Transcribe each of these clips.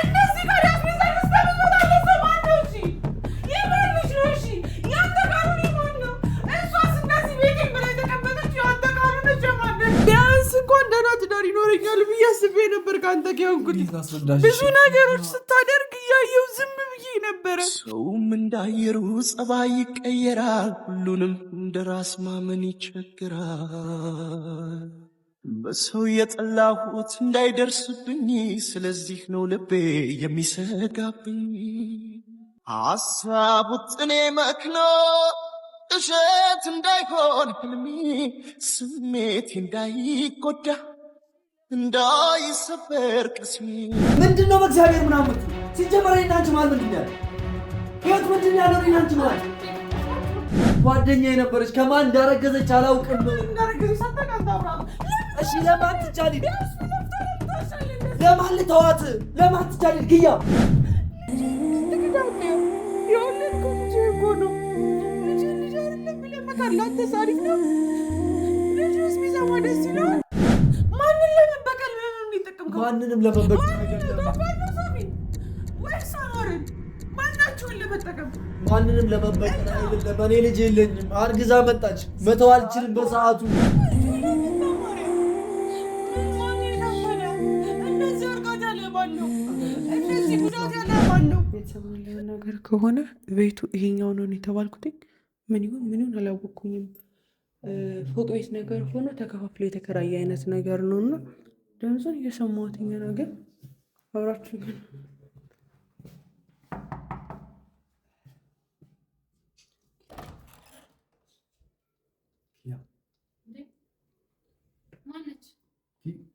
እነዚህ ጋር ያስመዘግብ ስለምትመጣ ለሰማን ነው እሺ የማንሽ ነው እሺ ያንተ ጋር ነው እሷስ እንደዚህ ቤቴን ብላ የተቀበለችው ያንተ ጋር ነች ማለት ቢያንስ እንኳን ደህና ትዳር ይኖረኛል ብዬ አስቤ ነበር ካንተ ጋር እንግዲህ ብዙ ነገሮች ስታደርግ እያየሁ ዝም ብዬ ነበረ ሰውም እንዳየሩ ጸባይ ይቀየራል ሁሉንም እንደራስ ማመን ይቸግራል በሰው የጠላሁት እንዳይደርስብኝ ስለዚህ ነው ልቤ የሚሰጋብኝ ሐሳቡ ጥኔ መክኖ እሸት እንዳይሆን ህልሜ ስሜት እንዳይጎዳ እንዳይሰበር ቅስሜ ምንድነው በእግዚአብሔር ምናምን ሲጀመር እናንቺ ማለት ምንድነው ህይወት ምንድነው ያለው እናንቺ ማለት ጓደኛዬ ነበረች ከማን እንዳረገዘች አላውቅም እንዳረገዘች ሳታውቃ እሺ ለማን ትቻሊ ለማን ልተዋት ለማን ትቻሊ ግያ ትግዳው የወለድኩ ልጅ እኮ ነው ልጅ አይደለም ብለህ መካላት ተሳሪፍ ነው ልጅስ ቢሰማ ደስ ይላል ማንን ለመበቀል ነው የሚጠቀምከው ማንንም ለመበቀል አይደለም ወይስ አኖርን ማናችሁን ለመጠቀም ማንንም ለመበቀል አይደለም እኔ ልጅ የለኝም አርግዛ መጣች መተው አልችልም በሰዓቱ ነገር ከሆነ ቤቱ ይሄኛው ነው የተባልኩት ምን ይሁን አላወቅኩኝም ፎቅ ቤት ነገር ሆኖ ተከፋፍሎ የተከራየ አይነት ነገር ነውና ድምፁን እየሰማሁትኝ ነገር አብራችሁ ግን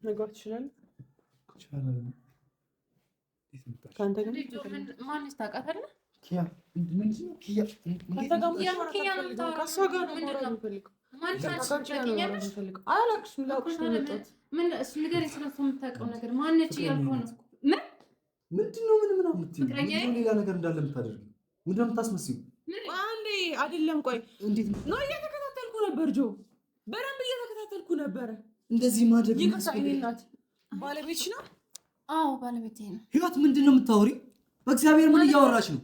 ነገር ይችላል ካንተ ጋር ማንስ ታውቃታለህ? ኪያ ምንድነው? ኪያ ካንተ ጋር ኪያ ነው የምታወራው? ምንድነው? ማንስ ታውቃለህ? አላውቅሽም ላውቅሽ ነው የመጣሁት። ምን እሱ ነገር ስለሱ የምታውቀው ነገር ማነች እያልኩህ ነው። ምንድነው? ምን የምትይው? ሌላ ነገር እንዳለ የምታደርጊው ምንድነው የምታስመስይው? አንዴ አይደለም ቆይ እንዴት ነው እየተከታተልኩ ነበር ጆ በደንብ እየተከታተልኩ ነበረ። እንደዚህ ማድረግ ይቀሳይናት ባለቤትሽ ነው? አዎ ባለቤቴ ነው። ህይወት ምንድነው የምታወሪው? በእግዚአብሔር ምን እያወራሽ ነው?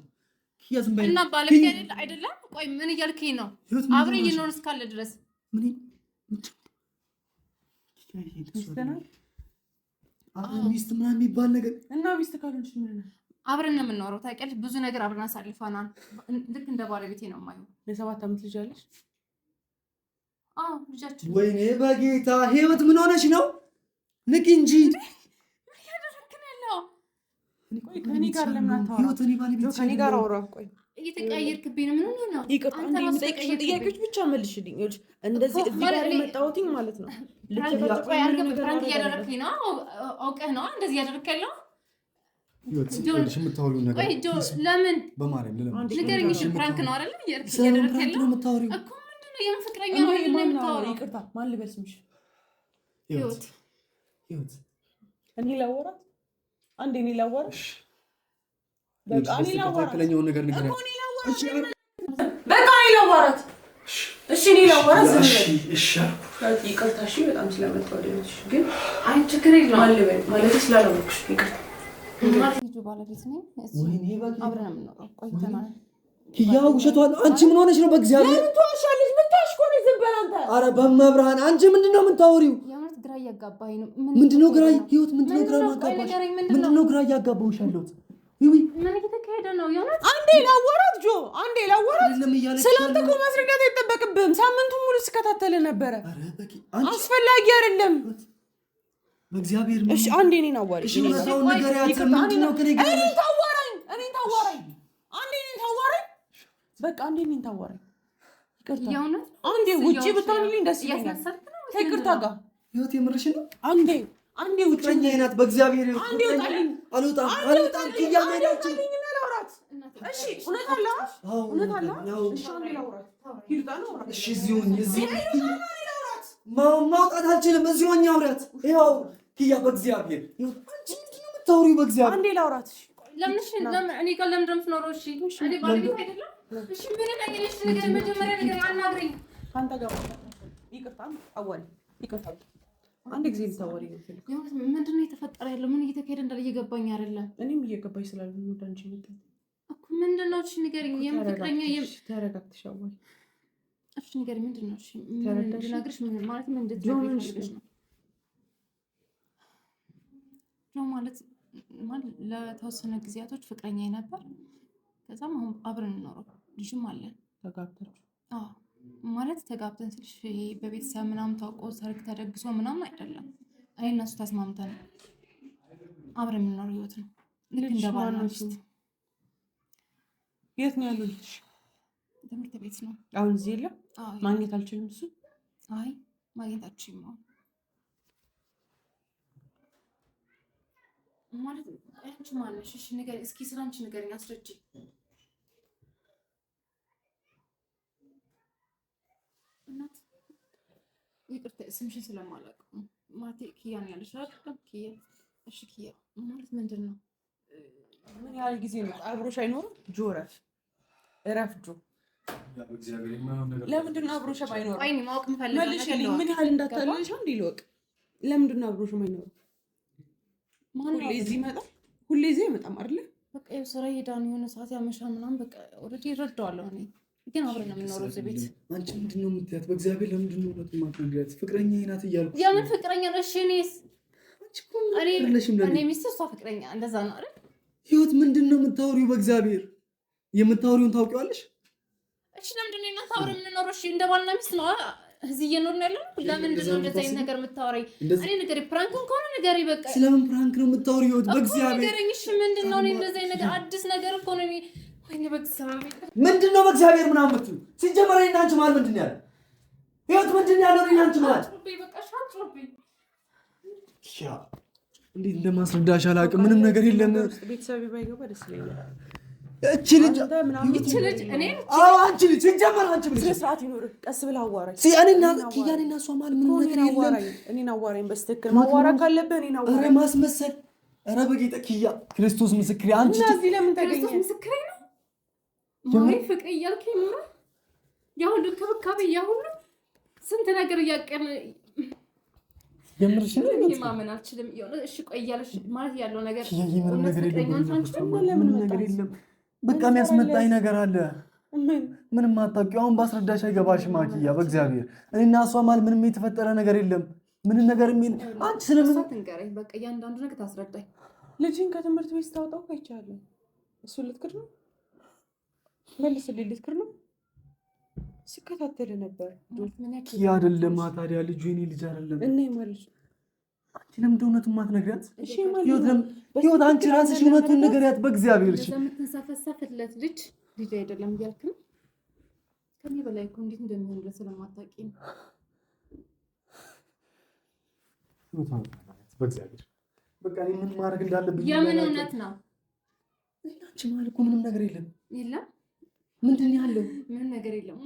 ህይወት ምን እና ባለቤቴ አይደለም? ቆይ ምን እያልከኝ ነው? አብረን እየኖርን እስካለ ድረስ ምን ሚስት ምናምን የሚባል ነገር እና ሚስት ካልሆንሽ ምን ነው? አብረን ነው የምንኖረው ታውቂያለሽ። ብዙ ነገር አብረን አሳልፈናል። ልክ እንደ ባለቤቴ ነው የማየው። የ7 ዓመት ልጅ አለሽ? አዎ ልጃችን። ወይኔ በጌታ ህይወት ምን ሆነሽ ነው? ንቂ እንጂ ከኔ ጋር ለምን አታወራም? ከኔ ጋር አውራ። ቆይ እየተቀያየርክብኝ ነው። ምን ነው? ይቅርታ ጥያቄዎች ብቻ መልሽልኝ። ይኸውልሽ እንደዚህ እዚህ ጋር የመጣሁትኝ ማለት ነው። ቆይ ፕራንክ እያደረግኝ ነው። አውቀህ ነው እንደዚህ እያደረግህ ያለው? ቆይ ጆ ለምን በማርያም ንገረኝ። እሺ ፕራንክ ነው አይደል? እያደረግህ ያለው እኮ ምንድን ነው? የምን ፍቅረኛ ነው የምታወራው? ይቅርታ ማን ልበል ስምሽ? ህይወት እኔ ላወራት አንዴ እኔ ላወራሽ በቃ እኔ ላወራት ነገር ንገረኝ። በቃ እኔ ላወራት እሺ እኔ ላወራት እሺ ይቅርታ እሺ በጣም ስለመጣሁ ደስ ግን አይ ችግር የለም አልበል ማለት ስላላወቅሽ ይቅርታ ማለት ልጁ ባለቤት ነኝ ወይኔ በቃ አብረን ነው የምንኖረው ቆይተናል ኪያ ውሸቷን አንቺ ምን ሆነሽ ነው በእግዚአብሔር ምን ትዋሻለሽ ምን ታሽኮሪ ዝም በል አንተ ኧረ በመብርሃን አንቺ ምንድነው የምታወሪው ግራ እያጋባኝ ነው ምንድነው ግራ ህይወት ምንድነው ግራ ማጋባሽ ምንድነው ግራ እያጋባውሽ ያለሁት ምን እየተካሄደ ነው የሆነች አንዴ ላወራት ጆ አንዴ ላወራት ስላንተ እኮ ማስረዳት አይጠበቅብህም ሳምንቱን ሙሉ ስከታተል ነበረ አስፈላጊ አይደለም በእግዚአብሔር እሺ አንዴ እኔን አዋሪ እሺ ነው ነገር ያት ምንድነው ከኔ ጋር እኔን ታዋራኝ አንዴ እኔን ታዋራኝ በቃ አንዴ እኔን ታዋራኝ ይቅርታ አንዴ ውጪ ብታንልኝ ደስ ይለኛል ከይቅርታ ጋር ህይወት የምርሽን ነው አንዴ ውጭኛ ይናት በእግዚአብሔር አንዴ ወጣልኝ አልወጣም ኪያ ሄዳችሁ እሺ እውነት አለ እሺ አንዴ ላውራት ሂድታ ነው እሺ እዚህ ማውጣት አልችልም እዚህ ሆኜ አውራት ይኸው ኪያ በእግዚአብሔር አንቺ ምንድነው የምታወሪው በእግዚአብሔር አንዴ ላውራት ለምን እኔ ጋር ለምን እንደምትኖረው እሺ እኔ ባለቤት አይደለም እሺ ምን ነኝልሽ ነገር መጀመሪያ ነገር አናግረኝ ካንተ ጋር ይቅርታ አዋሪ ይቅርታ አንድ ጊዜ ልታወሪ ነው ምንድነው የተፈጠረ ያለው ምን እየተካሄደ እንዳለ እየገባኝ አይደለም። እኔም እየገባኝ ስላልሆነ ነው ዳንቺ መጣ እኮ ምንድነው? እሺ ንገሪኝ። የምትፍቅረኛ ተረጋግተሽ አዋይ። እሺ ንገሪኝ ምንድነው? እሺ እንድነግርሽ ምን ማለት ምን እንድትነግሪሽ ነው? ጆ ማለት ለተወሰነ ጊዜያቶች ፍቅረኛ ነበር። ከዛም አሁን አብረን እንኖረው ልጅም አለን። ተጋብታችሁ? አዎ ማለት ተጋብተን ስልሽ በቤተሰብ ምናምን ታውቆ ሰርግ ተደግሶ ምናምን አይደለም። እኔ እና እሱ ተስማምተን አብረን የምንኖር ህይወት ነው። ልክ እንደ ባልና ሚስት። የት ነው ያለው ልጅሽ? ትምህርት ቤት ነው። አሁን እዚህ የለም? ማግኘት አልችልም እሱ? አይ ማግኘት አልችልም ነው ማለት አንቺ ማለሽ? እሺ ንገሪኝ እስኪ ስለ አንቺ ንገሪኝ፣ አስረጅኝ። እናት ይቅርታ ስምሽን ስለማላውቅ ማለቴ ኪያ ነው ያለሽ አይደል? ኪያ። እሺ ኪያ ማለት ምንድን ነው? ምን ያህል ጊዜ ነው አብሮሽ አይኖርም? ጆ እረፍ ጆ። ለምንድን ነው አብሮሽ አይኖርም? አይ ማወቅ የምፈልገው መልሽልኝ። ምን ያህል እንዳታለልሽ እንዴ ልወቅ። ለምንድን ነው አብሮሽ አይኖርም? ሁሌ እዚህ ይመጣል? ሁሌ እዚህ አይመጣም አይደለ? በቃ ያው ስራ ሄዳን የሆነ ሰዓት ያመሻል ምናምን በቃ ኦልሬዲ እረዳዋለሁ እኔ ግን አብረን ነው የምንኖረው እዚህ ቤት። አንቺ ምንድን ነው የምትያት? በእግዚአብሔር ለምንድን ነው እውነቱን የማትነግሪያት? ፍቅረኛዬ ናት እያልኩ የምን ፍቅረኛ ነው? እሺ እኔ ሚስት እሷ ፍቅረኛ እንደዛ ነው አይደል? ህይወት ምንድን ነው የምታወሪው? በእግዚአብሔር የምታወሪውን ታውቂዋለሽ? እሺ ለምንድን ነው እናንተ አብረን የምንኖረው? እሺ እንደ ባልና ሚስት ነው እዚህ እየኖርን ያለው። ለምንድን ነው እንደዚህ አይነት ነገር የምታወራኝ? እኔ ንገሪኝ፣ ፕራንክን ከሆነ ንገሪኝ በቃ። ስለምን ፕራንክ ነው የምታወሪው? ህይወት በእግዚአብሔር ንገሪኝ። እሺ ምንድን ነው? እኔ እንደዚህ አይነት ነገር አዲስ ነገር እኮ ነው። ወይኔ በእግዚአብሔር ምንድን ነው በእግዚአብሔር ምናምን የምትይው? ሲጀመር እኔና አንቺ መሀል ምንድን ነው ያለው? ህይወት ምንድን ነው ያለው እኔና አንቺ መሀል? እንዴት እንደማስረዳሽ አላውቅም። ምንም ነገር የለም። ቤተሰብ ባይገባ ደስ ይለኛል። እቺ ልጅ እኔ አንቺ ልጅ ሲጀመር አንቺ ልጅ ስርዓት ይኖርህ። ቀስ ብለህ አዋራኝ። ኪያኔና እሷ መሀል ምንም ነገር የለም። እኔን አዋራኝ በስትክክል ማዋራት ካለብህ እኔን አዋራኝ። ኧረ ማስመሰል። ኧረ በጌታ ኪያ ክርስቶስ ምስክሬ። አንቺ እዚህ ለምን ተገኘ? ክርስቶስ ምስክሬ ነው። ማሪ ፍቅር እያልከኝ ኖረ ያሁሉ እንክብካቤ ያሁሉ ስንት ነገር እያቀን የምርሽ ነው? እኔ ማመን አልችልም። እሺ ቆይ እያለሽ ማለት ያለው ነገር ምንም ነገር የለም። በቃ የሚያስመጣኝ ነገር አለ። ምንም አታውቂው። አሁን ባስረዳሽ አይገባሽም አኪያ። በእግዚአብሔር እኔና እሷ ማለት ምንም የተፈጠረ ነገር የለም። ምንም ነገር አንቺ ስለምን ትንገረኝ? በቃ እያንዳንዱ ነገር ታስረዳኝ። ልጅን ከትምህርት ቤት ታወጣው አይቻለሁ። እሱ ልትክር ነው መልስልኝ። ልትክር ነው ሲከታተል ነበር። ኪያ አይደለም ታዲያ ልጁ የኔ ልጅ አይደለም። እና ማለት አንቺ ለምን እውነቱን ማትነግሪያት? ህይወት አንቺ ራስሽ እውነቱን ንገሪያት በእግዚአብሔር። እሺ ለምትንሰፈሰፍለት ልጅ አይደለም እያልክ ነው? ከኔ በላይ እኮ እንዴት እንደሚሆን ድረስ ስለማታውቂ ነው። በእግዚአብሔር በቃ እኔ ምን ማድረግ እንዳለብኝ የምን እውነት ነው? አንቺ ማለት እኮ ምንም ነገር የለም። የለም ምንድን ያለው? ምንም ነገር የለም።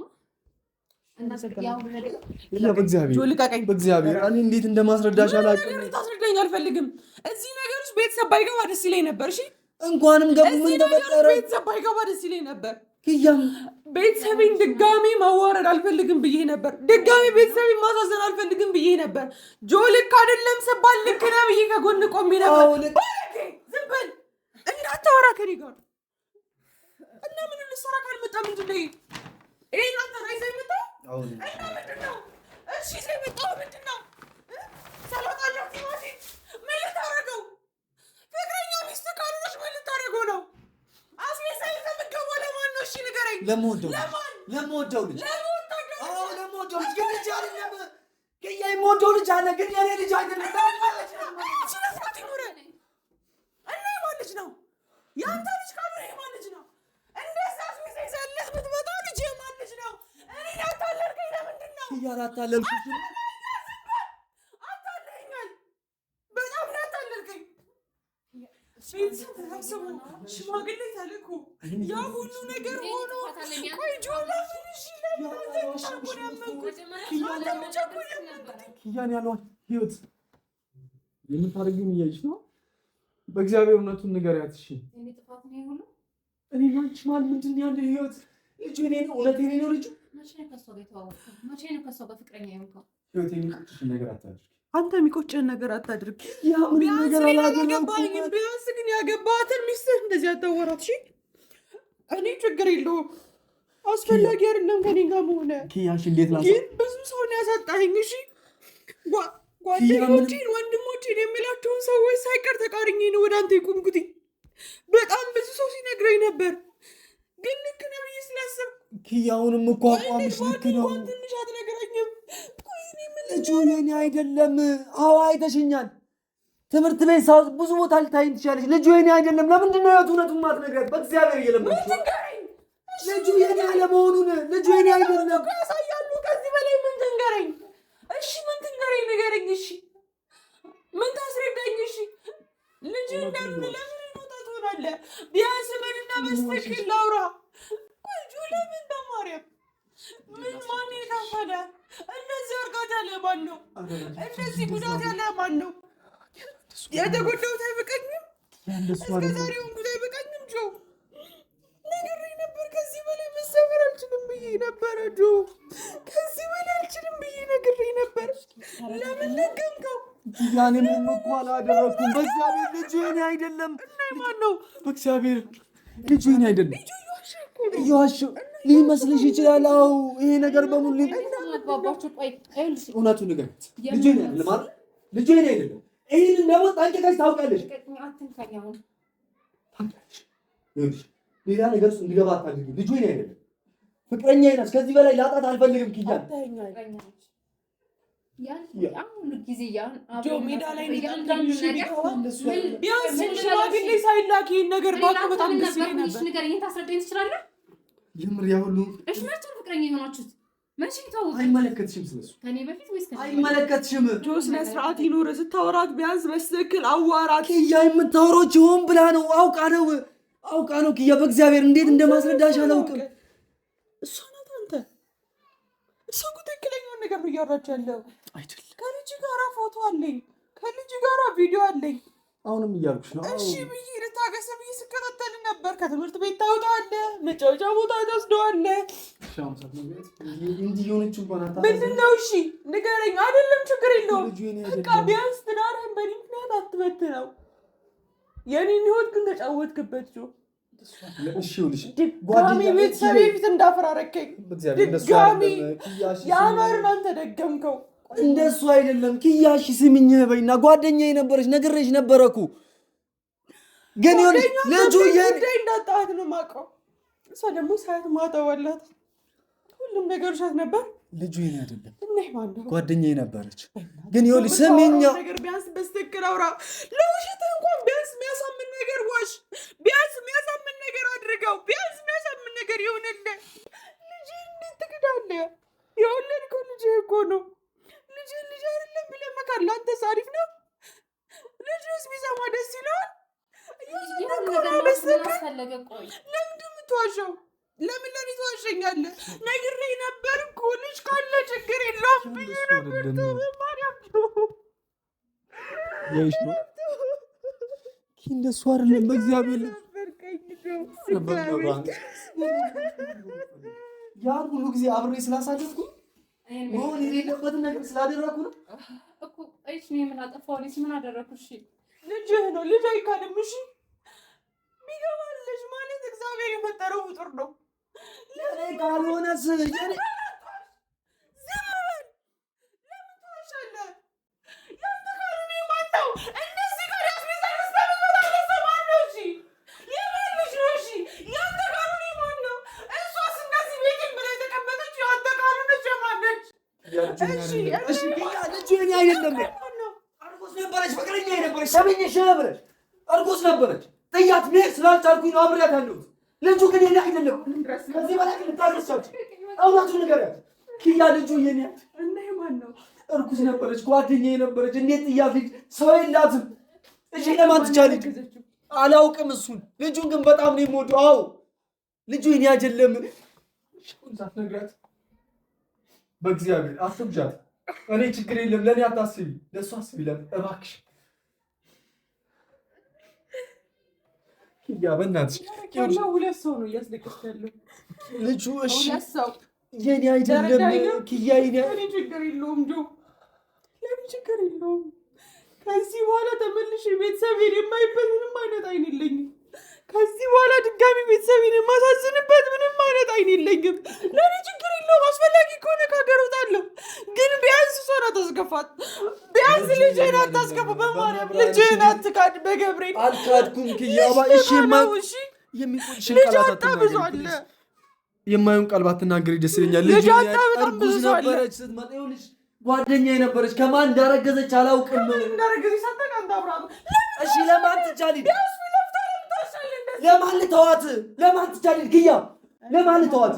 በእግዚአብሔር እኔ እንዴት እንደማስረዳሽ አላውቅም። ታስረዳኝ አልፈልግም። እዚህ ነገር ውስጥ ቤተሰብ ባይገባ ደስ ይለኝ ነበር። እሺ እንኳንም ገቡ። ምን ተፈጠረ? ቤተሰብ ባይገባ ደስ ይለኝ ነበር። ኪያም ቤተሰቤን ድጋሚ ማዋረድ አልፈልግም ብዬ ነበር። ድጋሚ ቤተሰቤን ማሳዘን አልፈልግም ብዬ ነበር። ጆ ልክ አይደለም ስባል ልክ ነህ ብዬ ከጎን ቆሜ ነበር። ዝም በል እንዳታወራ ከኔ ጋር እና ምን ልሰራ ካልመጣ ምንድን ነው ይሄ? እናንተ ላይ ዘይመጣ እና ምንድን ነው? እሺ ዘይመጣ ምንድን ነው? ሰላጣለው ቲማቲ ምን ልታረገው? ፍቅረኛ ሚስት ካልሆነች ምን ልታረገው ነው? አስመሳይ ከምትገባ ለማን ነው? እሺ ንገረኝ። ለምወደው ልጅ ለምወደው ልጅ ግን ልጅ አይደለም። ኪያ የምወደው ልጅ አለ ግን የኔ ልጅ አይደለም። ስለስራት ይኖረ እና የማን ልጅ ነው? የአንተ ልጅ ካልሆነ የማን ልጅ ነው? እንደዛ አስመሳይ ሰልህ ብትመጣ ልጅ የማን ልጅ ነው? እኔ ያታለልከኝ ለምንድን ነው? ኪያ አታለልኩሽ። አታለኛል። በጣም ያታለልከኝ። ቤተሰብ ተሰብስቦ ሽማግሌ ተልኮ ያ ሁሉ ነገር ሆኖ ቆይ ጆላ ፍንሽ ኪያን ያለው ህይወት የምታደርጊውን እያየሽ ነው። በእግዚአብሔር እውነቱን ንገሪያት። እሺ እኔ አንቺ ማለት ምንድን ያለ ህይወት ልጁ እኔ ነው። እውነት እኔ ነው ልጁ። መቼ ነው ከእሷ ጋር የተዋወቅከው? መቼ ነው ከእሷ ጋር ፍቅረኛ የሆንከው? ህይወት የሚቆጭሽን ነገር አታድርጊ። አንተ የሚቆጨን ነገር አታድርግ። ያ ምን ቢያንስ ነገር ሌላ አላደረኩም። አልገባኝም። ቢያንስ ግን ያገባትን ሚስትህ እንደዚህ አታወራት። እሺ እኔ ችግር የለውም አስፈላጊ አይደለም ከኔ ጋር መሆነ። ኪያሽ እንዴት ላሳ ግን ብዙ ሰውን ያሳጣኸኝ። እሺ ጓደኞቼን ወንድሞቼን የሚላቸውን ሰዎች ሳይቀር ተቃርኜ ነው ወደ አንተ የቆምኩት። በጣም ብዙ ሰው ሲነግረኝ ነበር፣ ግን ልክ ነው ብዬ ስላሰብኩ ኪያውንም እኮ አቋምሽ ልክ ነው። ትንሽ አትነግረኝም? ልጁ የኔ አይደለም። አዎ አይተሽኛል። ትምህርት ቤት ሳውዝ ብዙ ቦታ ልታይኝ ትችላለች። ልጁ የኔ አይደለም። ለምንድን ነው እውነቱን ማትነግሪያት? በእግዚአብሔር እየለመንኩሽ ነው። ልጁ የኔ አለመሆኑን ልጁ የኔ አይደለም ያሳያሉ። ከዚህ በላይ ምን ትንገረኝ? እሺ ምን ትንገረኝ? ንገረኝ። እሺ ምን ታስረዳኝ? እሺ ልጅ እንዳልሆነ ለምን ይሞታ ትሆናለህ? ቢያንስ ምንና በስተክል ላውራ። ቆንጆ ለምን በማርያም ምን ማን የከፈለ? እንደዚህ እርጋታ ያለ ማን ነው? እንደዚህ ጉዳት ያለ ማን ነው? የተጎዳሁት አይበቃኝም? እስከ ዛሬ ወንጉት አይበቃኝም? ጆ ነግሬኝ ነበር። ከዚህ በላይ መሰበር አልችልም ብዬ ነበረ። ጆ ከዚህ በላይ አልችልም ብዬ ነግሬኝ ነበር። ለምን ነገምከው? ያኔ ምን እኮ አላደረኩም። በእግዚአብሔር ልጁ የኔ አይደለም። እና ማን ነው? በእግዚአብሔር ልጁ የኔ አይደለም። እየዋሸ ሊመስልሽ ይችላል። አዎ ይሄ ነገር በሙሉ እውነቱን ንገሪያት። ልጁ የኔ አይደለም አይደል? ልጁ የኔ አይደለም። ይሄንን ደግሞ ጠንቅቀሽ ታውቂያለሽ። ሌላ ነገር ውስጥ እንዲገባ አታድርጊ። ልጁ የኔ አይደለም። ፍቅረኛዬ ናት። ከዚህ በላይ ላጣት አልፈልግም። ኪያን ሜዳ ላይ ቢያንስ ሽማግሌ ሳይላክ ይህን ነገር ባውቅ በጣም ደስ ይለኝ ነበር። የምር ያ ሁሉ ፍቅረኛ የሆናችሁት መቼ ተዋወቁ? አይመለከትሽም። ስለሱ ከኔ በፊት ወይስ አይመለከትሽም። ስነ ስርዓት ይኑር። ስታወራት ቢያንስ በትክክል አዋራት። ኪያ የምታወራው ሆን ብላ ነው። አውቃ ነው ኪያ። በእግዚአብሔር እንዴት እንደማስረዳሽ አላውቅም። እሷ ናት አንተ። እሷ እኮ ትክክለኛውን ነገር ነው እያወራች ያለው አይደል? ከልጅ ጋራ ፎቶ አለኝ፣ ከልጅ ጋራ ቪዲዮ አለኝ። አሁንም እያልኩሽ ነው። እሺ ብዬ ልታገሰ ብዬ ስከታተል ነበር። ከትምህርት ቤት ታወጣለህ፣ መጫወቻ ቦታ ታስደዋለህ። ምንድን ነው? እሺ ንገረኝ። አይደለም ችግር የለውም። በቃ ቢያንስ ትዳርህን በእኔ ምክንያት አትበትነው። የኔን ህይወት ግን ተጫወትክበት። ድጋሚ ቤተሰቤ ፊት እንዳፈራረከኝ ድጋሚ የአኗርን አንተ ደገምከው። እንደሱ አይደለም ኪያሽ። ስሚኝ በይና ጓደኛዬ ነበረች፣ ነግሬሽ ነበረ እኮ። ግን ልጁ ጉዳይ እንዳጣት ነው የማውቀው። እሷ ደግሞ ሳያት ማጠዋላት ሁሉም ነገር ውሸት ነበር። ልጁ የኔ አይደለም፣ ጓደኛዬ ነበረች። ግን ይኸውልሽ ስሚኝ፣ ነገር ቢያንስ በስትክክል አውራ። ለውሸት እንኳን ቢያንስ የሚያሳምን ነገር ዋሽ፣ ቢያንስ የሚያሳምን ነገር አድርገው፣ ቢያንስ የሚያሳምን ነገር ይሆንልህ። ልጅ እንዴት ትክዳለህ? የወለድከው ልጅ እኮ ነው። ልጅ አይደለም ብለህ መካድ ለአንተስ አሪፍ ነው? ልጅስ ቢሰማ ደስ ይለዋል? ለምንድን የምትዋሸው? ለምን ለኔ ትዋሸኛለህ? ነግሬህ ነበር እኮ ልጅ ካለ ችግር የለውም ብዬ ነበር። ማርያም እንደሱ አይደለም። በእግዚአብሔር ያን ሁሉ ጊዜ አብሬ ስላሳለፍኩ መሆን የሌለበትን ነገር ስላደረኩ ነው እኮ። እሺ ምን አጠፋሁ? ምን አደረኩ? እሺ ልጅህ ነው። ልጅ አይካድም። እሺ ቢገባል ልጅ ማለት እግዚአብሔር የፈጠረው ፍጡር ነው። ለኔ ካልሆነስ ዝም በል። ለምን ትዋሻለህ? ያንተ ካልሆነ ማን ነው? እንደዚህ ጋር ያስመሰልስ ተመጣጣለ ሰማን ነው። እሺ የማን ልጅ ነው? እሺ ያንተ ካልሆነ ማን ነው? እሷስ እንደዚህ ቤትን ብላ የተቀመጠችው ያንተ ካልሆነች የማን ነች? እሺ ልጁ የኔ አይደለም። እርጉዝ ነበረች፣ ፍቅረኛዬ ነበረች። ሰምኝሽ ብለሽ እርጉዝ ነበረች። ጥያት መሄድ ስላልቻልኩኝ ነው አብሬያት ያለሁት። ልጁ ግን የኔ አይደለም። ከዚህ በላይ ግን ልታገሳች እውነቱን ንገሪያት ኪያ። ልጁ የኔ እና የማን ነው? እርጉዝ ነበረች፣ ጓደኛዬ ነበረች። እንዴት ጥያት ልጅ ሰው የላትም። እሺ ለማን ትቻለች? አላውቅም እሱን። ልጁን ግን በጣም ነው የምወደው። አዎ ልጁ የኔ አይደለም። ሳትነግሪያት በእግዚአብሔር አትብጃት። እኔ ችግር የለም፣ ለእኔ አታስቢ፣ ለእሱ አስቢ። ለምን እባክሽ ኪያ በእናትሽ። ሁለት ሰው ነው እያስለቀስክ ያለው ልጁ። እሺ ሁለት ሰው የኔ አይደለም ኪያ። እኔ ችግር የለውም ጆ። ለምን ችግር የለውም። ከዚህ በኋላ ተመልሼ ቤተሰቤን የማይበት ምንም አይነት አይን የለኝም። ከዚህ በኋላ ድጋሚ ቤተሰቤን የማሳዝንበት ምንም አይነት አይን የለኝም። ለእኔ ችግር የለውም። አስፈላጊ ከሆነ ከሀገር እወጣለሁ። ግን ቢያንስ እሷን አታስከፋት። ቢያንስ ልጅህን አታስከፋ። በማርያም ልጅህን አትካድ። በገብርኤል አልካድኩም ኪያባ። እሺ የሚቆጭሽን ቃላት አትናገሪ። የማይሆን ቃል ባትናገሪ ደስ ይለኛል። ልጅ እርጉዝ ነበረች ስትመጣ ይኸውልሽ ጓደኛዬ ነበረች። ከማን እንዳረገዘች አላውቅም። እሺ ለማን ትቻለሽ? ለማን ልተዋት? ለማን ትቻለሽ? ኪያ ለማን ልተዋት?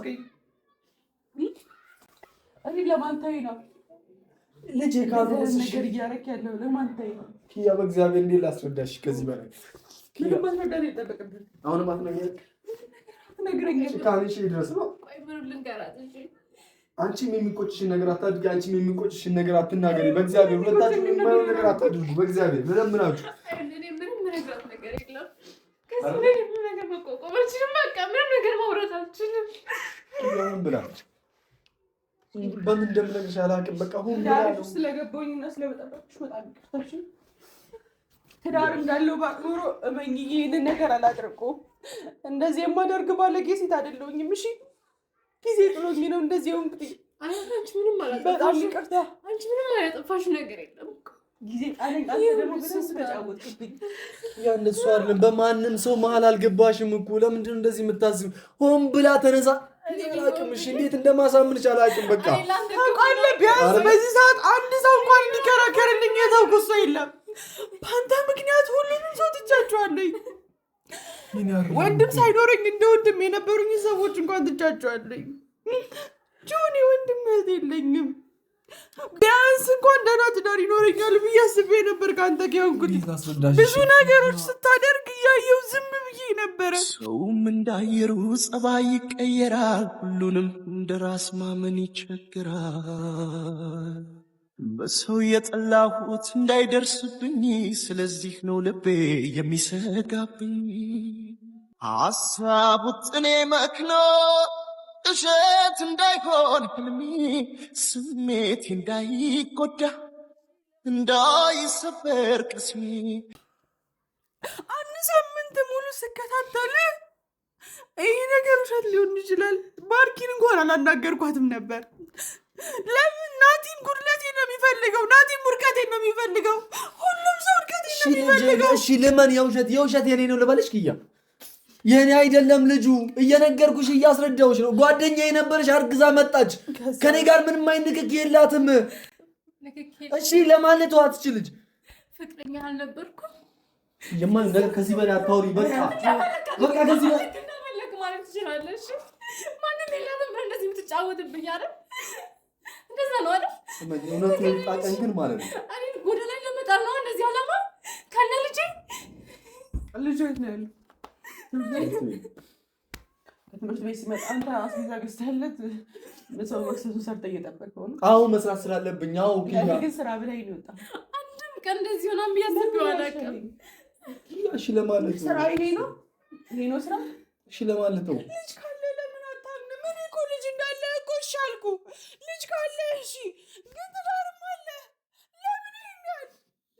እኔ ለማን ተይ ነው ልጅ ካዘነስ ነገር እያደረክ ያለው ለማን ተይ ነው? ኪያ በእግዚአብሔር እንዴት ላስረዳሽ? ከዚህ በላይ ምንም ማስረዳት የጠበቅብኝ አሁንም አትነግረኝ። ካንሽ ድረስ ነው። ቆይ ምን ልንገራት? እሺ አንቺም የሚቆጭሽን ነገር አታድርጊ። አንቺም የሚቆጭሽን ነገር አትናገሪ። በእግዚአብሔር ሁለታችሁም የማይሆን ነገር አታድርጉ። በእግዚአብሔር ለምናችሁ ምንም ነገር ነገር የለም። ከዚህ ላይ ምንም ነገር መቆቆም አልችልም። በቃ ምንም ነገር ማውራት አልችልም። ምን ብላ በምን እንደምነግርሽ አላውቅም። በቃ ሁሉ ዳርሽ ስለገባኝና ስለበጠበጥሽ በጣም ይቅርታሽ። ትዳር እንዳለው ባቅኖሮ እመኝ ይሄንን ነገር አላደርገውም። እንደዚህ የማደርግ ባለጌ ሴት አይደለሁኝም። እሺ ጊዜ ጥሎኝ ነው እንደዚህ ሆንኩት። አንቺ ምንም አላጠፋሽ። በጣም ይቅርታ። አንቺ ምንም አላጠፋሽ ነገር የለም። ጊዜ ጣለኝ። አንተ ደግሞ በስንት ተጫወትክብኝ። ያን እሱ አይደለም። በማንም ሰው መሀል አልገባሽም እኮ። ለምንድን ነው እንደዚህ የምታዝም? ሆን ብላ ተነሳ። አላውቅም። እሺ እንዴት እንደማሳምንሽ አላውቅም። በቃ ታውቃለህ፣ ቢያንስ በዚህ ሰዓት አንድ ሰው እንኳን እንዲከራከርልኝ የተውኩት ሰው የለም። በአንተ ምክንያት ሁሉንም ሰው ትቻቸዋለኝ። ወንድም ሳይኖረኝ እንደ ወንድም የነበሩኝ ሰዎች እንኳን ትቻቸዋለኝ። ጆኒ ወንድም እህት የለኝም። ቢያንስ እንኳን ደህና ትዳር ይኖረኛል ብዬ አስቤ ነበር። ከአንተ ከሆንኩት ብዙ ነገሮች ስታደርግ እያየው ዝም ብዬ ነበረ። ሰውም እንዳየሩ ጸባይ ይቀየራል። ሁሉንም እንደ ራስ ማመን ይቸግራል። በሰው የጠላሁት እንዳይደርስብኝ፣ ስለዚህ ነው ልቤ የሚሰጋብኝ። ሐሳቡ ጥኔ መክኖ እሸት እንዳይሆን ህልሜ፣ ስሜቴ እንዳይጎዳ እንዳይሰበር ቅስሜ። አንድ ሳምንት ሙሉ ስከታተል ይህ ነገር ውሸት ሊሆን ይችላል። ባርኪን እንኳን አላናገርኳትም ነበር። ለምን? ናቲም ጉድለቴን ነው የሚፈልገው። ናቲም ውድቀቴን ነው የሚፈልገው። ሁሉም ሰው ውድቀቴን ነው የሚፈልገው። እሺ ልመን የውሸት የኔ ነው ልበልሽ ኪያ? የኔ አይደለም ልጁ። እየነገርኩሽ እያስረዳሁሽ ነው። ጓደኛዬ ነበረች፣ አርግዛ መጣች። ከኔ ጋር ምንም አይነት ንክኪ የላትም። እሺ ለማን ልተዋት ትችልጅ? ፍቅረኛ አልነበርኩም። የማን ነገር ከዚህ በላይ አታውሪ። በቃ ከዚህ በላይ እንደፈለክ ማለት ትችላለሽ። ማንም የላትም ብለህ እንደዚህ የምትጫወትብኝ አይደል? እንደዛ ነው አይደል? እውነቱን ጣቀን ግን ማለት ነው። እኔ ጎዳና ላይ ለመጣል ነው እንደዚህ አላማ ከነ ልጅ የት ነው ያለው? ከትምህርት ቤት ሲመጣ አንተ አስቤዛ ገዝተህለት ሰው መክሰሱን ሰርተህ እየጠበቅኸው ነው? አዎ መስራት ስላለብኝ። አዎ ግን ስራ ብላይ ነው የወጣው። አንድም ቀን እንደዚህ ሆናም ቢያስብው አላውቅም። እሺ ለማለት ስራ ይሄ ነው ስራ። እሺ ለማለት ነው። ልጅ ካለ ለምን አታምንም? እኔ እኮ ልጅ እንዳለ እኮ እሺ አልኩ። ልጅ ካለ እሺ፣ ግን ትዳርም አለ። ለምን ይሄኛል?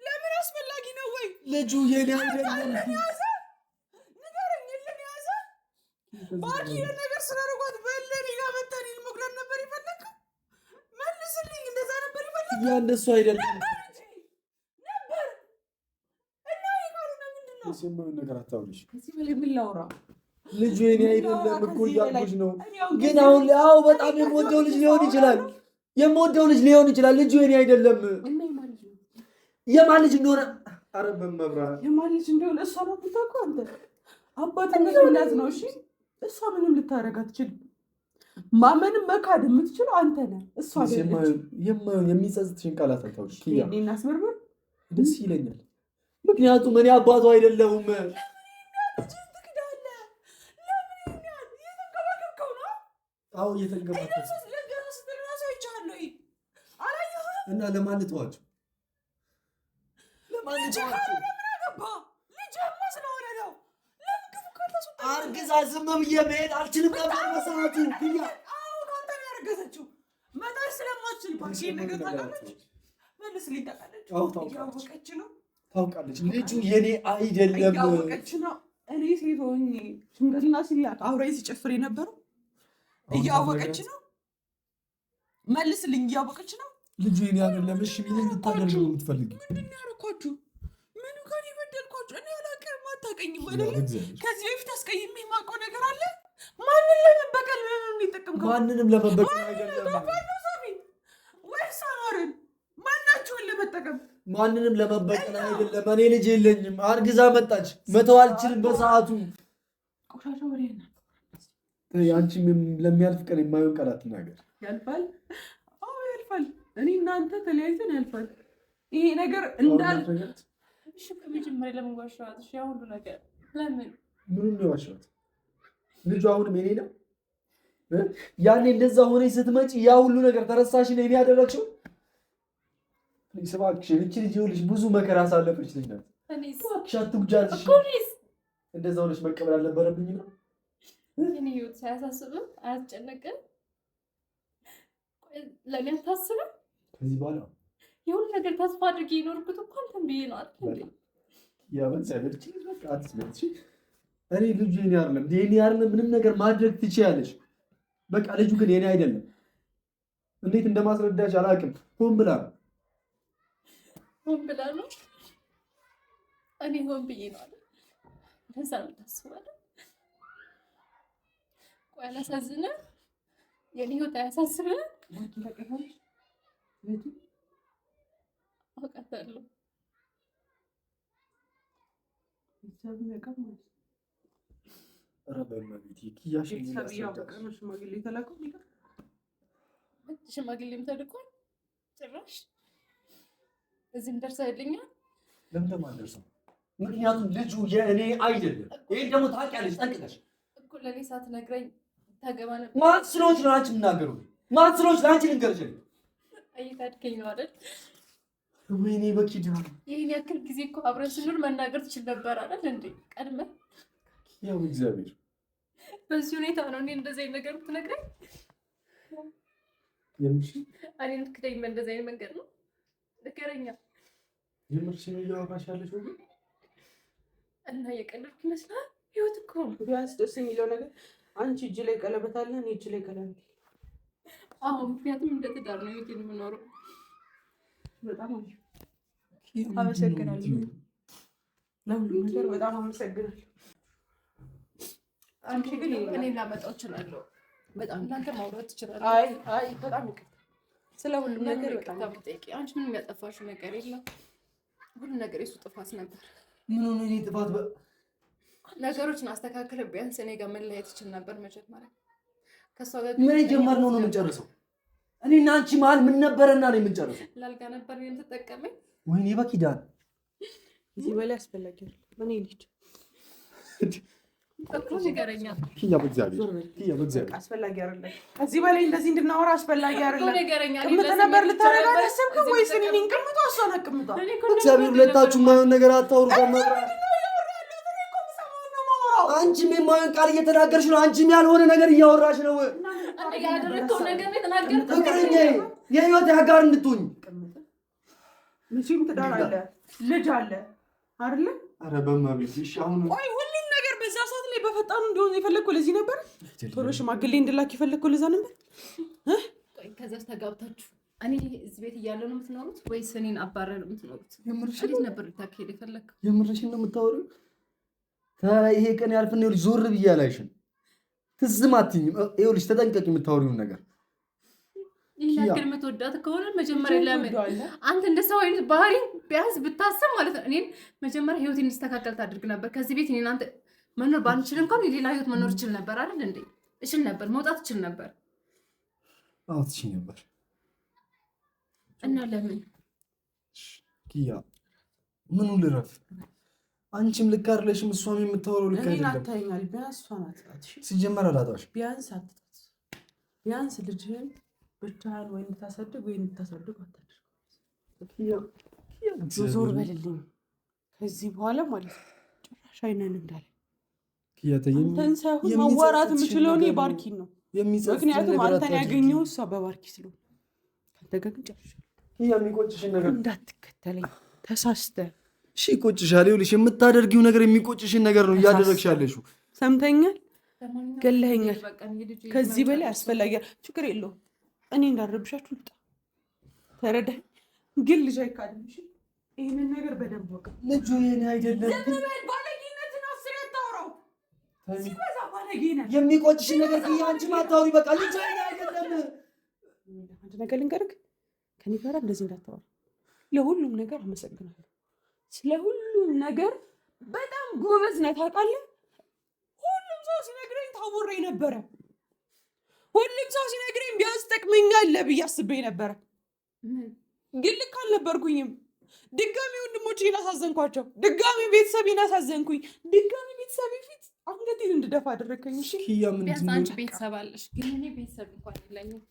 ለምን አስፈላጊ ነው ወይ? ልጁ የኔ አይደለም። ባርኪ ነገር ስላደረጓት በለኔ ጋር መታኒ መጉዳት ነበር የፈለግከው? መልስልኝ። እንደዛ ነበር የፈለግከው? ያ እንደሱ አይደለም ነበር እና የቃሉና ምንድን ነው? ሲምብል ነገር አታውሪሽ። ከዚህ በላይ ምን ላውራ? ልጁ የኔ አይደለም እኮ እያልኩሽ ነው። ግን አሁን በጣም የምወደው ልጅ ሊሆን ይችላል። ልጁ የኔ አይደለም። የማን ልጅ እንደሆነ ኧረ በመብራት የማን ልጅ እንደሆነ እሷ ናት የምታውቀው። አንተ አባትነት ምናት ነው። እሺ እሷ ምንም ልታረግ አትችልም። ማመንም መካድ የምትችለው አንተ ነህ፣ እሷ አይደለችም። የሚጸጽትሽን ቃላት አታውሪሽ ኪያ። እናስመርምር። ደስ ይለኛል፣ ምክንያቱም እኔ አባቷ አይደለሁም። አዎ እየተንከባከብኩ እና ለማን ልተዋቸው? አርግዛ ዝም ብዬ መሄድ አልችልም ነበር በሰዓቱ። ያረገዘችው መጣች ስለማትችል ነገር ታውቃለች። መልስልኝ። ታውቃለች እያወቀች ነው ታውቃለች። ልጁ የኔ አይደለም እያወቀች ነው። እኔ ሴት ሆኜ ሽምግልና ሲላክ አብረኝ ሲጨፍር የነበረው እያወቀች ነው። መልስልኝ። እያወቀች ነው ልጁ የኔ አይደለም። እሺ ምን እንድታደርግ ነው የምትፈልጊው? ምንድን ነው ያደረኳችሁ? ምኑ ጋር የበደልኳችሁ? እኔ አላውቅም። አታውቀኝም አይደለ? ከዚህ በፊት አስቀይሜ የማውቀው ነገር አለ? ማንን ለመበቀል ነው የሚጠቀምከው? ማንንም ለመበቀል አይደለም። ወይስ አኖርን? ማናችሁን ለመጠቀም? ማንንም ለመበቀል አይደለም። እኔ ልጅ የለኝም። አርግዛ መጣች። መተው አልችልም በሰዓቱ። ቆሻሻ ወሬ ነው። አንቺም ለሚያልፍ ቀን የማይሆን ቃል አትናገር። ያልፋል። አዎ ያልፋል። እኔ እናንተ ተለያይተን ያልፋል። ይሄ ነገር እንዳል እሺ ከመጀመሪያ ለምን ዋሻት? እሺ ያው ሁሉ ነገር ለምን ምኑን ነው ዋሻት? ልጁ አሁንም የኔ ነው። ያኔ እንደዛ ሆነ ስትመጪ ያ ሁሉ ነገር ተረሳሽ ነው ያደረግሽው? እባክሽ እቺ ልጅ ይኸውልሽ ብዙ መከራ አሳለፈች ልጅ ናት። እባክሽ አትጉጃልሽ። እንደዛ ሆነሽ መቀበል አልነበረብኝ ነው። እኔ ህይወት ሳያሳስብም አያስጨነቅም። ለኔ አታስብም? ከዚህ በኋላ የሁሉ ነገር ተስፋ አድርጌ የኖርኩት እኮ አንተን ብዬ ነው አይደል? ያ በዛለች በቃ አትስለች። እኔ ልጁ የኔ አይደለም። የኔ አይደለም ምንም ነገር ማድረግ ትችያለሽ። በቃ ልጁ ግን የኔ አይደለም። እንዴት እንደማስረዳሽ አላውቅም። ሆን ብላ ነው እኔ ሆን ብዬ ነው አይደል? እንደዛ ነው ታስባለህ? ቆይ አላሳዝንም? የኔ ህይወት አያሳስብም? አውቃታለሁ። ሽማግሌም ተልኳል። ጭራሽ እዚህም ደርሰህልኛል። ለምን ደማደርሰው? ምክንያቱም ልጁ የእኔ አይደለም። ይሄን ደግሞ ታውቂያለሽ ጠንቅቀሽ እኮ ለኔ ሳትነግረኝ ታገባ ነበር። ማን ስለሆንሽ ነው አንቺ የምናገረው? ማን ስለሆንሽ ለአንቺ ልንገርሽ? አይታድከኝ ነው አይደል? ወይኔ በኪዳ ይሄን ያክል ጊዜ እኮ አብረን ስንኖር መናገር ትችል ነበር አይደል እንዴ? ቀድመህ ያው እግዚአብሔር በዚህ ሁኔታ ነው እኔ እንደዚህ አይነት ነገር የምትነግረኝ? የምርሽ እኔ ልትክደኝ በእንደዚህ አይነት መንገድ ነው? ንገረኛ። የምርሽ ነው እያወራሽ ያለሽው? እና የቀለድኩ ይመስላል? ህይወት እኮ ቢያንስ ደስ የሚለው ነገር አንቺ እጅ ላይ ቀለበት አለ፣ እኔ እጅ ላይ ቀለበት። አዎ ምክንያቱም እንደ ትዳር ነው ህይወት የምኖረው። በጣም አመሰግናለሁ። ለሁሉም ነገር በጣም አመሰግናለሁ። አንቺ ግን እኔ ላመጣው እችላለሁ። በጣም እናንተ ማውራት ትችላለህ። አይ በጣም ይቅርታ ስለ ሁሉም ነገር በጣም ጠይቂ። አንቺ ምንም ያጠፋሽው ነገር የለም። ሁሉ ነገር የሱ ጥፋት ነበር። ምን ሆነ? እኔ ጥፋት ነገሮችን አስተካክለ ቢያንስ እኔ ጋር መለያየት ይችል ነበር። መጀመሪያ ከሷ ጋር ምን የጀመርነው ነው የምንጨርሰው? እኔና አንቺ መሀል ምን ነበረና ነው የምንጨርሰው? ላልጋ ነበር የምትጠቀመኝ። ወይኔ በኪዳን እዚህ በላይ አስፈላጊ ነው። ምን ይልጅ እኮ ንገረኛ። ኪያ በእግዚአብሔር አስፈላጊ አይደለም። ከዚህ በላይ እንደዚህ እንድናወራ አስፈላጊ አይደለም። ንገረኛ። ቅምጥ ነበር ልታረጋ አሰብክ ወይስ እኔን ቅምጧ እሷን አቅምጧ? እግዚአብሔር ሁለታችሁ የማይሆን ነገር አታውሩ። አንቺም የማይሆን ቃል እየተናገርሽ ነው። አንቺም ያልሆነ ነገር እያወራሽ ነው። ያደረከው ነገር ነው የተናገርከው። ፍቅረኛዬ የህይወት አጋር እንድትሆኝ መቼም ትዳር አለ፣ ልጅ አለ አይደለ? ኧረ በማቤት እሺ። አሁን ቆይ ሁሉም ነገር በዛ ሰዓት ላይ በፈጣኑ እንደሆነ የፈለግኩ ለዚህ ነበር። ቶሎ ሽማግሌ እንድላክ የፈለግኩ ለዛ ነበር። ቆይ ከዛስ ተጋብታችሁ እኔ እዚህ ቤት እያለሁ ነው የምትኖሩት ወይስ እኔን አባረር ነው የምትኖሩት? የምርሽን ነበር ልታካሄድ የፈለግከው? የምርሽን ነው የምታወሪው? ይሄ ቀን ያልፍና ይኸውልሽ ዞር ብዬ አላይሽም። ትዝም አትይኝም። ይኸውልሽ ተጠንቀቂ የምታወሪውን ነገር። ይሄን ያክል የምትወዳት ከሆነ መጀመሪያ ለምን አንተ እንደ ሰው አይነት ባህሪ ቢያንስ ብታስብ ማለት ነው። እኔን መጀመሪያ ህይወት እንዲስተካከል ታድርግ ነበር። ከዚህ ቤት እኔን አንተ መኖር ባንችል እንኳን የሌላ ህይወት መኖር እችል ነበር አይደል እንዴ? እችል ነበር፣ መውጣት እችል ነበር። አዎ ትችይ ነበር። እና ለምን ኪያ ምኑ ልረፍ? አንቺም ልክ አይደለሽም፣ እሷም የምታወራው ልክ አይደለም። አታይኛል። ቢያንስ እሷን አትጣት። ሲጀመር አላጣሽ። ቢያንስ አትጣት። ቢያንስ ልጅህን ብቻህን ወይ እንድታሳድግ ወይ እንድታሳድግ አታድርግ። ዞር በልልኝ ከዚህ በኋላ ማለት ነው። ጭራሽ አይነን እንዳለ አንተን ሳይሆን ማዋራት የምችለው እኔ ባርኪን ነው። ምክንያቱም አንተን ያገኘው እሷ በባርኪ ስለሆነ ከአንተ ጋር ግን ጨርሻለሁ። የሚቆጭሽን ነገር እንዳትከተለኝ ተሳስተህ። እሺ ይቆጭሻል። ይኸውልሽ የምታደርጊው ነገር የሚቆጭሽን ነገር ነው እያደረግሽ ያለሽው። ሰምተኛል? ገለኸኛል። ከዚህ በላይ አስፈላጊ ችግር የለውም። እኔ እንዳረብሻችሁ ልጣ ተረዳኝ። ግን ልጅ አይካድም። ይህንን ነገር በደንብ ወቅ። ልጁ የኔ አይደለም። ዝም በል። ባለጌነትን አስር ያታውራው ሲበዛ ባለጌነት። የሚቆጭሽን ነገር አንቺ ማታውሪ። በቃ ልጁ የኔ አይደለም። አንድ ነገር ልንገርህ፣ ከኔ ጋር እንደዚህ እንዳታወራ። ለሁሉም ነገር አመሰግናለሁ። ስለ ሁሉም ነገር በጣም ጎበዝ ነህ ታውቃለህ። ሁሉም ሰው ሲነግረኝ ታውሬ ነበረ። ሁሉም ሰው ሲነግረኝ ቢያንስ ጠቅመኛለህ ብዬ አስቤ ነበረ። ግን ልክ አልነበርኩኝም። ድጋሚ ወንድሞቼን አሳዘንኳቸው። ድጋሚ ቤተሰቤን አሳዘንኩኝ። ድጋሚ ቤተሰቤ ፊት አንገቴን እንድደፋ አደረገኝ። እሺ ቢያንስ አንቺ ቤተሰብ አለሽ፣ ግን እኔ ቤተሰብ እንኳን የለኝም።